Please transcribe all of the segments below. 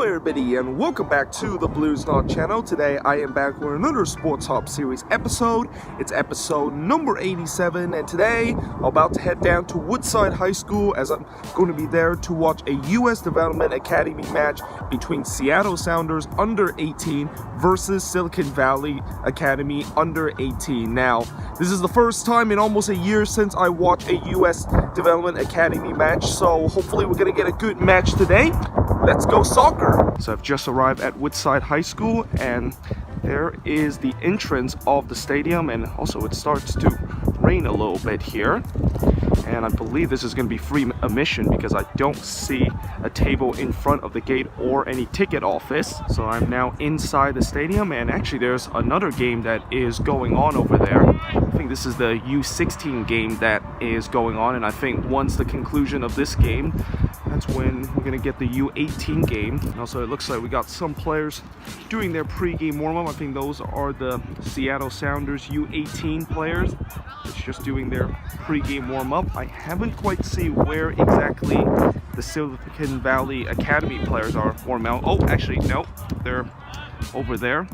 everybody, and welcome back to the Blues Knot channel. Today I am back with another Sporthop series episode. It's episode number 87, and today I'm about to head down to Woodside High School as I'm going to be there to watch a U.S. Development Academy match between Seattle Sounders U18 versus Silicon Valley Academy U18. Now, this is the first time in almost a year since I watched a U.S. Development Academy match, so hopefully we're going to get a good match today. Let's go soccer! So I've just arrived at Woodside High School, and there is the entrance of the stadium, and also it starts to rain a little bit here. And I believe this is going to be free admission because I don't see a table in front of the gate or any ticket office. So I'm now inside the stadium, and actually there's another game that is going on over there. I think this is the U16 game that is going on, and I think once the conclusion of this game, that's when we're going to get the U18 game. And also it looks like we got some players doing their pre-game warm-up. I think those are the Seattle Sounders U18 players. It's just doing their pre-game warm-up. I haven't quite seen where exactly the Silicon Valley Academy players are warming out. Oh, actually, no, they're over there.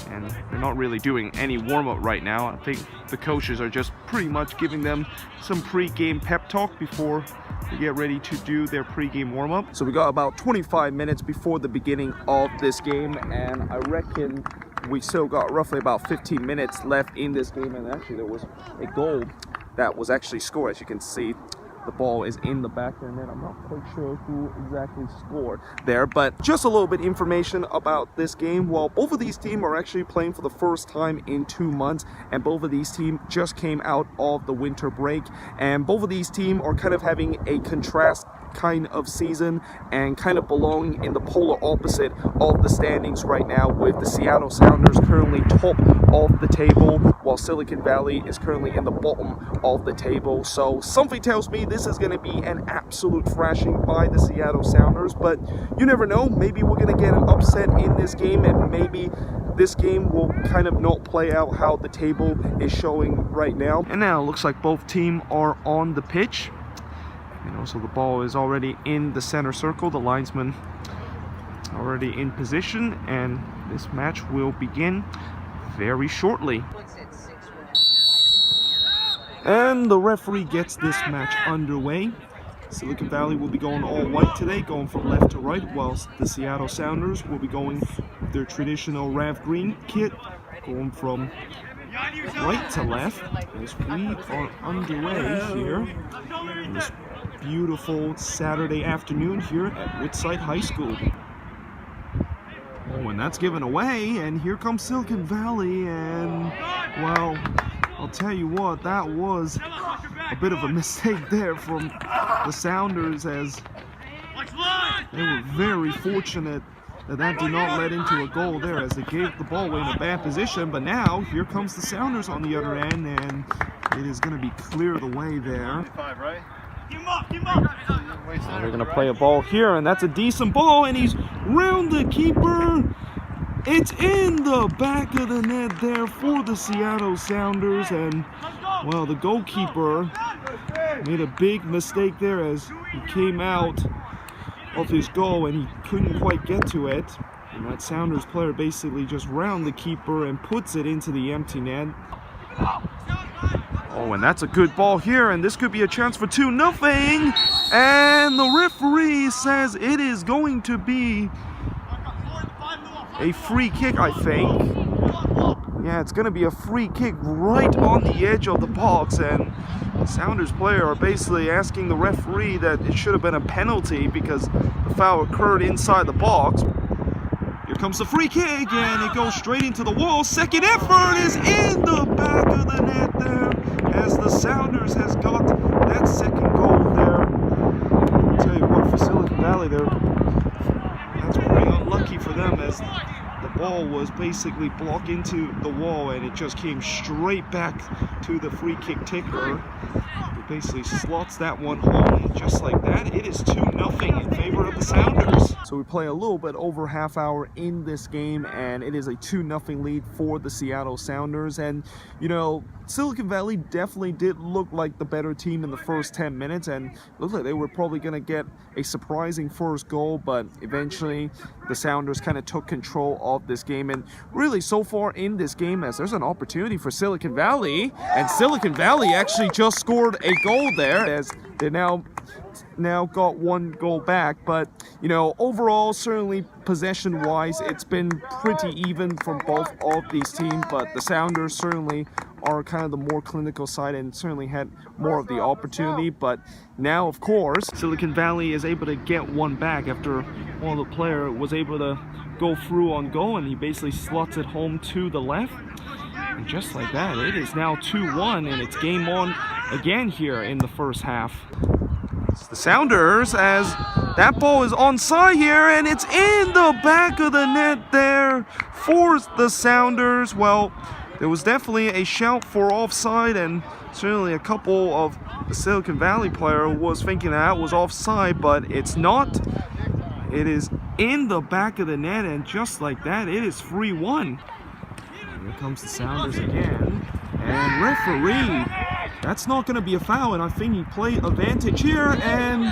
And they're not really doing any warm-up right now. I think the coaches are just pretty much giving them some pre-game pep talk before they get ready to do their pre-game warm-up. So we got about 25 minutes before the beginning of this game, and I reckon we still got roughly about 15 minutes left in this game. And actually there was a goal that was actually scored. As you can see, the ball is in the back there, and then I'm not quite sure who exactly scored there. But just a little bit information about this game. Well, both of these teams are actually playing for the first time in 2 months, and both of these teams just came out of the winter break, and both of these teams are kind of having a contrast kind of season and kind of belonging in the polar opposite of the standings right now, with the Seattle Sounders currently top of the table while Silicon Valley is currently in the bottom of the table. So something tells me this is going to be an absolute thrashing by the Seattle Sounders, but you never know. Maybe we're going to get an upset in this game, and maybe this game will kind of not play out how the table is showing right now. And now it looks like both teams are on the pitch. And also the ball is already in the center circle. The linesman already in position, and this match will begin very shortly. And the referee gets this match underway. Silicon Valley will be going all white today, going from left to right, whilst the Seattle Sounders will be going with their traditional Rav Green kit, going from right to left, as we are underway here on this beautiful Saturday afternoon here at Woodside High School. Oh, and that's given away, and here comes Silicon Valley, and well, I'll tell you what, that was a bit of a mistake there from the Sounders, as they were very fortunate that did not lead into a goal there, as they gave the ball away in a bad position. But now here comes the Sounders on the other end, and it is going to be clear the way there. So they're going to play a ball here, and that's a decent ball, and he's round the keeper. It's in the back of the net there for the Seattle Sounders, and well, the goalkeeper made a big mistake there as he came out of his goal and he couldn't quite get to it. And that Sounders player basically just round the keeper and puts it into the empty net. Oh, and that's a good ball here, and this could be a chance for 2-0. And the referee says it is going to be a free kick, I think. Yeah, it's going to be a free kick right on the edge of the box, and the Sounders player are basically asking the referee that it should have been a penalty because the foul occurred inside the box. Here comes the free kick, and it goes straight into the wall. Second effort is in the back of the net there, as the Sounders has got that second goal there. I'll tell you what, for Silicon Valley there, that's pretty unlucky for them, as the ball was basically blocked into the wall and it just came straight back to the free kick taker. The basically slots that one home, and just like that, it is 2-0 in favor of the Sounders. So we play a little bit over half hour in this game, and it is a 2-0 lead for the Seattle Sounders. And, you know, Silicon Valley definitely did look like the better team in the first 10 minutes, and it looked like they were probably going to get a surprising first goal, but eventually the Sounders kind of took control of this game. And really, so far in this game, as there's an opportunity for Silicon Valley, and Silicon Valley actually just scored a goal there, as they now got one goal back. But, you know, overall, certainly possession-wise, it's been pretty even from both of these teams, but the Sounders certainly are kind of the more clinical side and certainly had more of the opportunity. But now, of course, Silicon Valley is able to get one back after one of the player was able to go through on goal, and he basically slots it home to the left. And just like that, it is now 2-1, and it's game on again here in the first half. It's the Sounders, as that ball is onside here, and it's in the back of the net there for the Sounders. Well, there was definitely a shout for offside, and certainly a couple of the Silicon Valley player was thinking that was offside, but it's not. It is in the back of the net, and just like that, it is 3-1. Here comes the Sounders again, and referee, that's not going to be a foul, and I think he played advantage here, and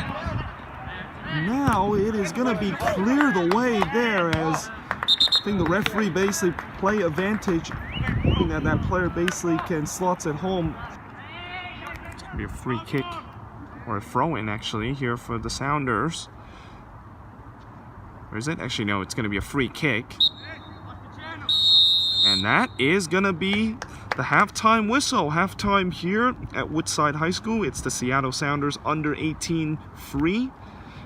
now it is going to be cleared away there, as I think the referee basically play advantage, thinking that that player basically can slots it home. It's going to be a free kick, or a throw-in actually, here for the Sounders. Or is it? Actually, no, it's going to be a free kick. And that is going to be the halftime whistle. Halftime here at Woodside High School. It's the Seattle Sounders under-18 3.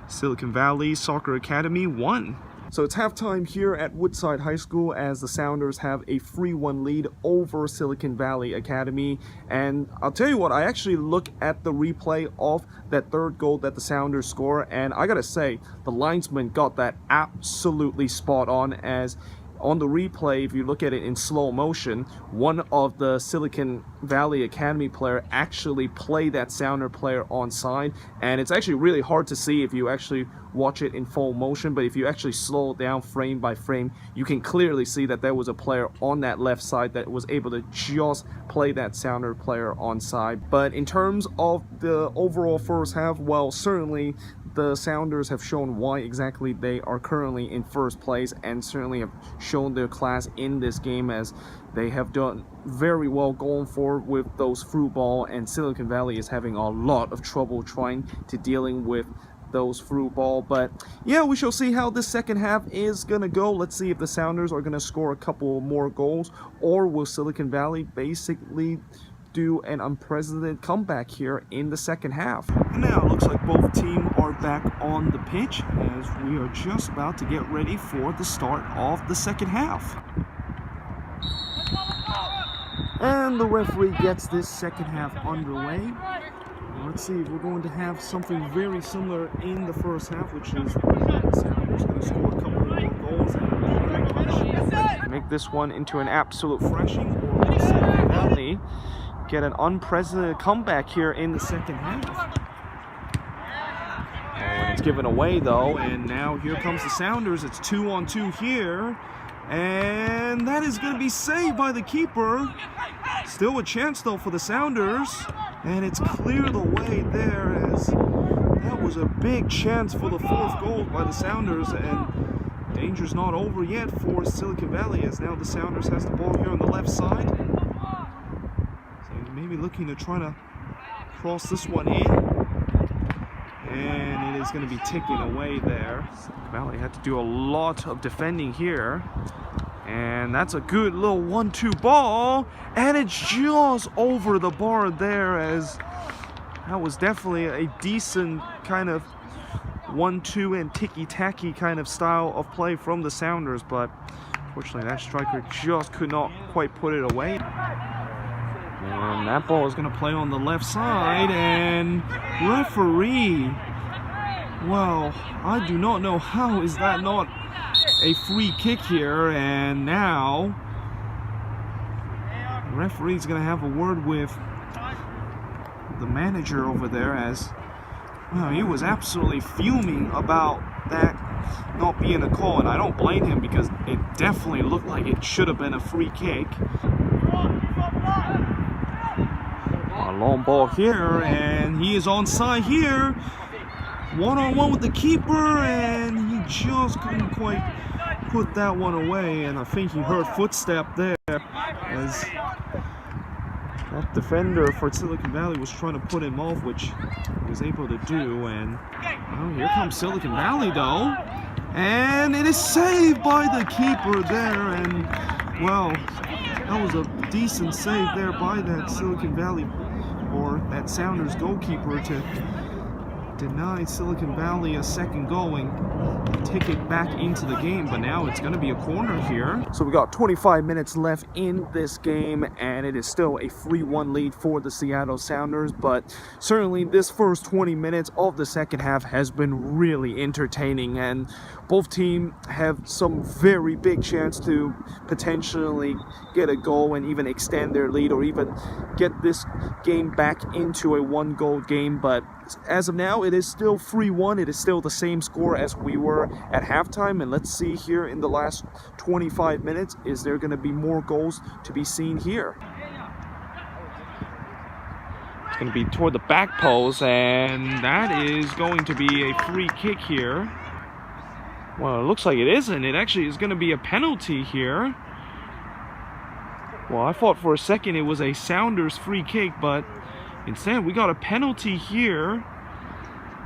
Silicon Valley Soccer Academy 1. So it's halftime here at Woodside High School, as the Sounders have a 3-1 lead over Silicon Valley Academy. And I'll tell you what, I actually look at the replay of that third goal that the Sounders score, and I gotta say, the linesman got that absolutely spot on, as on the replay, if you look at it in slow motion, one of the Silicon Valley Academy player actually played that Sounder player onside, and it's actually really hard to see if you actually watch it in full motion, but if you actually slow it down frame by frame, you can clearly see that there was a player on that left side that was able to just play that Sounder player onside. But in terms of the overall first half, well, certainly the Sounders have shown why exactly they are currently in first place, and certainly have shown their class in this game, as they have done very well going forward with those through ball, and Silicon Valley is having a lot of trouble trying to dealing with those through ball. But yeah, we shall see how this second half is gonna go. Let's see if the Sounders are gonna score a couple more goals, or will Silicon Valley basically do an unprecedented comeback here in the second half. And now it looks like both teams are back on the pitch, as we are just about to get ready for the start of the second half. And the referee gets this second half underway. Let's see if we're going to have something very similar in the first half, which is the Sounders going to score a couple more goals and make this one into an absolute thrashing, or will Silicon Valley get an unprecedented comeback here in the second half. And it's given away though, and now here comes the Sounders. It's 2-on-2 here, and that is going to be saved by the keeper. Still a chance though for the Sounders, and it's cleared away there, as that was a big chance for the fourth goal by the Sounders, and danger's not over yet for Silicon Valley, as now the Sounders has the ball here on the left side. So maybe looking to try to cross this one in, and it is going to be ticking away there. Silicon Valley had to do a lot of defending here. And that's a good little 1-2 ball, and it's just over the bar there, as that was definitely a decent kind of 1-2 and ticky-tacky kind of style of play from the Sounders, but unfortunately that striker just could not quite put it away. And that ball is going to play on the left side, and referee, well, I do not know how is that not a free kick here, and now the referee's going to have a word with the manager over there, as he was absolutely fuming about that not being a call, and I don't blame him because it definitely looked like it should have been a free kick. A long ball here, and he is onside here. One-on-one with the keeper, and he just couldn't quite put that one away, and I think he heard footstep there as that defender for Silicon Valley was trying to put him off, which he was able to do. And here comes Silicon Valley though, and it is saved by the keeper there. And well, that was a decent save there by that Silicon Valley, or that Sounders goalkeeper, to deny Silicon Valley a second goal and take it back into the game. But now it's going to be a corner here. So we got 25 minutes left in this game, and it is still a 3-1 lead for the Seattle Sounders. But certainly this first 20 minutes of the second half has been really entertaining, and both teams have some very big chance to potentially get a goal and even extend their lead, or even get this game back into a one-goal game. But as of now, it is still 3-1. It is still the same score as we were at halftime. And let's see here in the last 25 minutes, is there going to be more goals to be seen here? It's going to be toward the back post, and that is going to be a free kick here. Well, it looks like it isn't. It actually is going to be a penalty here. Well, I thought for a second it was a Sounders free kick, but instead we got a penalty here.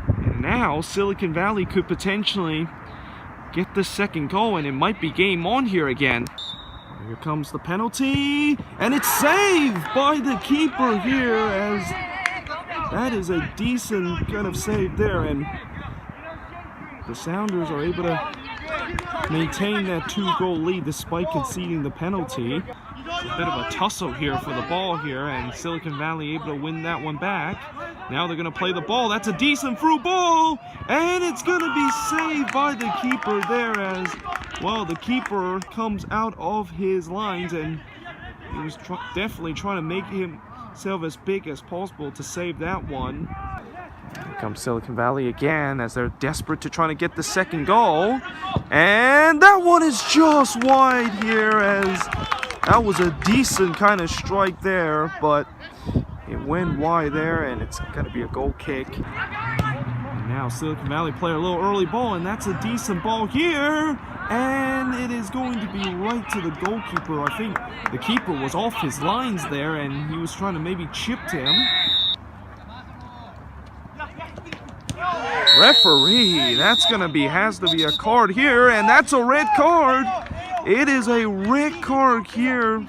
And now Silicon Valley could potentially get the second goal, and it might be game on here again. Here comes the penalty, and it's saved by the keeper here, as that is a decent kind of save there, and the Sounders are able to maintain that 2-goal lead despite conceding the penalty. A bit of a tussle here for the ball here, and Silicon Valley able to win that one back. Now they're going to play the ball. That's a decent through ball, and it's going to be saved by the keeper there, as well, the keeper comes out of his lines, and he was definitely trying to make himself as big as possible to save that one. Here comes Silicon Valley again, as they're desperate to try to get the second goal, and that one is just wide here, as that was a decent kind of strike there, but it went wide there, and it's going to be a goal kick. And now Silicon Valley play a little early ball, and that's a decent ball here, and it is going to be right to the goalkeeper. I think the keeper was off his lines there, and he was trying to maybe chip him. Referee, that's going to be, has to be a card here, and that's a red card. It is a red card here,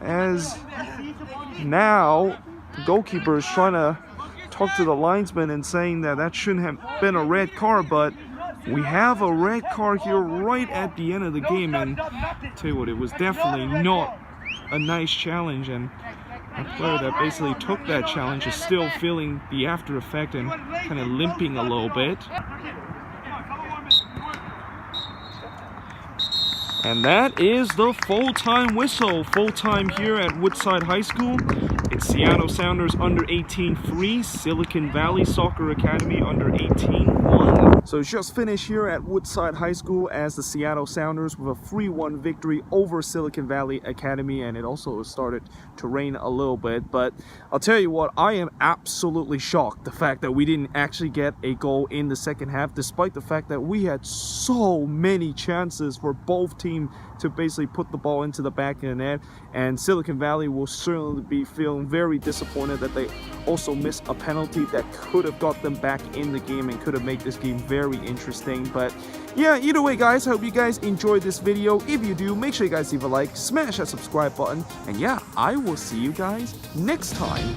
as now the goalkeeper is trying to talk to the linesman and saying that that shouldn't have been a red card, but we have a red card here right at the end of the game. And tell you what, it was definitely not a nice challenge, and a player that basically took that challenge is still feeling the after effect and kind of limping a little bit. And that is the full-time whistle. Full-time here at Woodside High School. It's Seattle Sounders under-18 3, Silicon Valley Soccer Academy under-18 1. So just finished here at Woodside High School as the Seattle Sounders with a 3-1 victory over Silicon Valley Academy, and it also started to rain a little bit. But I'll tell you what, I am absolutely shocked the fact that we didn't actually get a goal in the second half, despite the fact that we had so many chances for both teams to basically put the ball into the back of the net. And Silicon Valley will certainly be feeling very disappointed that they also missed a penalty that could have got them back in the game and could have made this game very interesting. But yeah, either way guys, I hope you guys enjoyed this video. If you do, make sure you guys leave a like, smash that subscribe button, and yeah, I will see you guys next time.